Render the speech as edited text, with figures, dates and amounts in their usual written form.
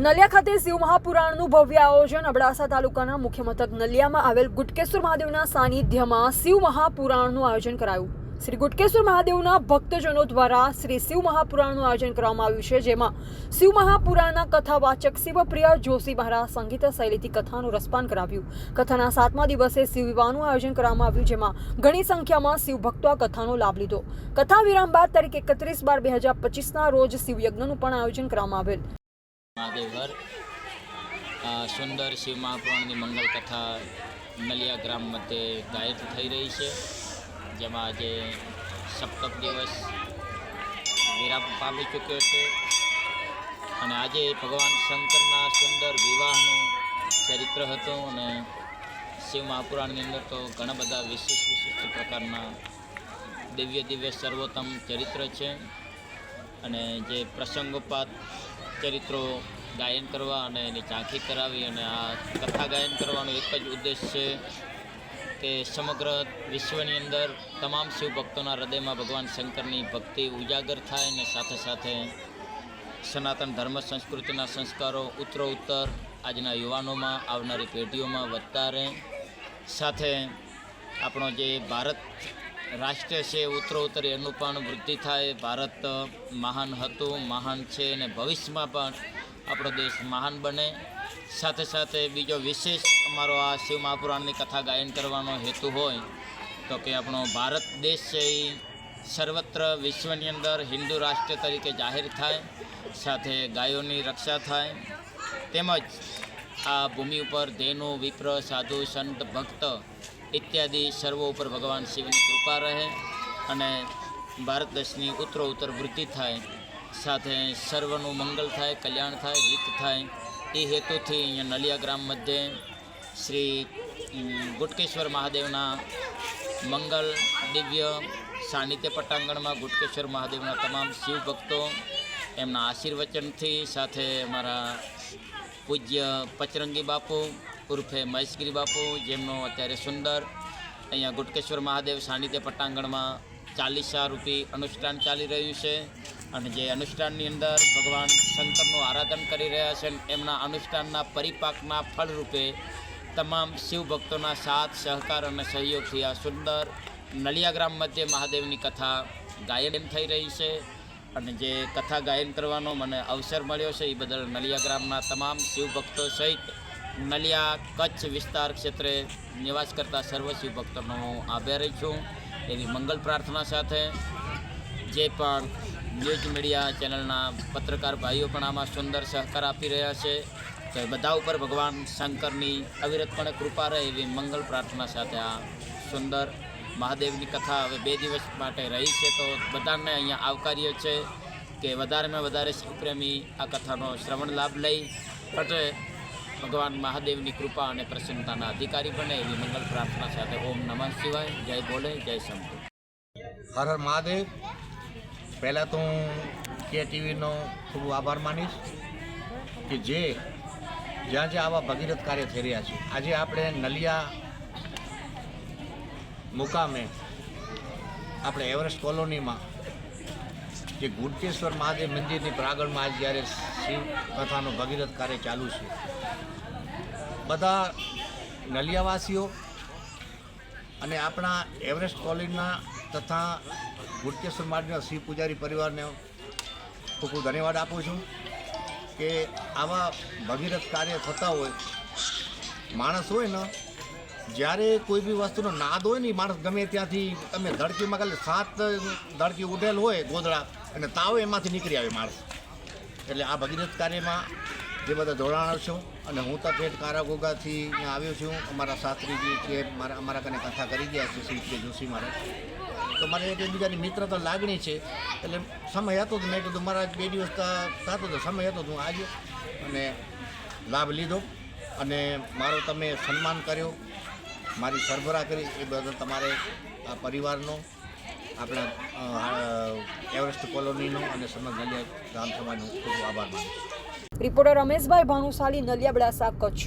નલિયા ખાતે શિવ મહાપુરાણનું ભવ્ય આયોજન અબડાસા તાલુકાના મુખ્ય મથક નલિયામાં આવેલ ગુટકેશ્વર મહાદેવના સાનિધ્યમાં શિવ મહાપુરાણનું આયોજન કરાયું। શ્રી ગુટકેશ્વર મહાદેવના ભક્તજનો દ્વારા શ્રી શિવ મહાપુરાણનું આયોજન કરવામાં આવ્યું છે, જેમાં શિવ મહાપુરાણના કથાવાચક શિવપ્રિય જોશી મહારાજ સંગીત શૈલીથી કથાનું રસપાન કરાવ્યું। કથાના 7મા દિવસે શિવ વિવાહનું આયોજન કરવામાં આવ્યું, જેમાં ઘણી સંખ્યામાં શિવ ભક્તો આ કથાનો લાભ લીધો। કથા વિરામ બાદ તારીખ 31/12/2025ના રોજ શિવ યજ્ઞનું પણ આયોજન કરવામાં આવેલ। महादेवघर सुंदर शिव महापुराण की मंगल कथा नलिया ग्राम मध्य गायन थी रही है, जेमा आज सप्तक दिवस विराम पामी चूक्यो है और आज भगवान शंकरना सुंदर विवाहनु चरित्र हतुं अने शिव महापुराण की अंदर तो घणा बधा विशिष्ट प्रकारना दिव्य दिव्य सर्वोत्तम चरित्र है अने जे प्रसंगोपात चरित्रों गायन करवा अने एनी झांकी करावी अने आ कथा गायन करवानो एक ज उद्देश्य है कि समग्र विश्वनी अंदर तमाम शिव भक्तों हृदय में भगवान शंकरनी भक्ति उजागर थाय ने साथे साथे सनातन धर्म संस्कृतिना संस्कारों उत्तरोत्तर आजना युवानों में आवनारी पेढ़ीओं में वधता रहे। साथे आपणो जे भारत राष्ट्र से उत्तरोत्तर एनु पण वृद्धि थाय। भारत महान हतुं, महान छे ने भविष्य में पण आपणो देश महान बने। साथे साथे बीजो विशेष अमारो आ शिव महापुराणनी कथा गायन करवानो हेतु होय तो कि आपणो भारत देश छे सर्वत्र विश्वनी अंदर हिंदू राष्ट्र तरीके जाहिर थाय, साथे गायोनी रक्षा थाय, तेमज आ भूमि पर धेनु विप्र साधु संत भक्त इत्यादि सर्वो पर भगवान शिवनी कृपा रहे अने भारत देशनी उत्तरोत्तर वृद्धि थाय, साथे सर्वनु मंगल थाय, कल्याण थाय, हित थाय। ए हेतुथी अहींया नलिया ग्राम मध्य श्री गुटकेश्वर महादेवना मंगल दिव्य सानिध्य पटांगण में गुटकेश्वर महादेवना तमाम शिव भक्तों एमना आशीर्वचन थी साथे अमारा पूज्य पचरंगी बापू उर्फे महेशगिरी बापू जेमनो अत्यारे सुंदर अहींया गुटकेश्वर महादेव सानिध्य पटांगण में 40 रूपी अनुष्ठान चाली रह्यु छे अने जे अनुष्ठाननी अंदर भगवान शंकरનું आराधन करी रह्या छे। एमना अनुष्ठानना परिपाकना फल रूपे तमाम शिव भक्तों साथ सहकार और सहयोग थी आ सुंदर नलिया ग्राम मध्य महादेवनी कथा गायन थी रही है अने जे कथा गायन करवानो मने अवसर मळ्यो छे ए बदल नलिया ग्रामना तमाम शिव भक्तों सहित नलिया कच्छ विस्तार क्षेत्रे निवास करता सर्व शिव भक्तों आभारी छूँ। एवी मंगल प्रार्थना साथे जे पण न्यूज मीडिया चेनलना पत्रकार भाईओ पण आमां सुंदर सहकार आपी रह्या छे तो बधा उपर भगवान शंकरनी अविरतपणे कृपा रहे एवी मंगल प्रार्थना साथे आ सुंदर महादेवनी कथा हवे 2 दिवस माटे रही है तो बधाने अहींया आवकार्य छे कि वधारे में वधारे शिवप्रेमी आ कथानो श्रवण लाभ लई पटे भगवान महादेवनी कृपा और प्रसन्नताना अधिकारी बने एवी मंगल प्रार्थना साथे ओम नमः शिवाय। जय बोले जय शंभु। हर हर महादेव। पहला तो के टीवी नो खूब आभार मानीश कि जे ज्यां ज्यां आवा भगीरथ कार्य थई रह्या छे। आज आपणे नलिया मुकामे आपणे एवरेस्ट कॉलोनी में जे गुटकेश्वर महादेव मंदिर की प्रांगण में आज जयरे शिव कथानो भगीरथ कार्य चालू है, बधा नलियावासीओ अने आपणा एवरेस्ट कॉलोनीना तथा गुटकेश्वर महादेवना शिव पुजारी परिवार ने खूब खूब धन्यवाद आपू छूँ कि आवा भगीरथ कार्य थता होय। माणस होय ने જ્યારે કોઈ બી વસ્તુનો નાદ હોય ને માણસ ગમે ત્યાંથી તમે ધડકીમાં ખાલી 7 ધડકી ઉઠેલ હોય ગોદડા અને તાવ એમાંથી નીકળી આવે માણસ। એટલે આ ભગીરથ કાર્યમાં જે બધા જોડાણો છું અને હું તો પેટ કારાગોગાથી અહીંયા આવ્યો છું। અમારા શાસ્ત્રીજી કે અમારા કને કથા કરી ગયા છે શ્રી જોશી મહારાજ, તો મારે એકબીજાની મિત્રતા લાગણી છે એટલે સમય હતો તો મેં કીધું મારા 2 દિવસ થતો તો સમય હતો તો હું આવ્યો અને લાભ લીધો અને મારો તમે સન્માન કર્યો, मारी सरबराह करी ए बदल तमारे आ परिवारनो आपणा एवरेस्ट कॉलोनीनो अने समग्र नलिया ग्राम समाजनो खूब आभार मानु। रिपोर्टर रमेश भाई भानुशाली, नलिया, अबडासा, कच्छ।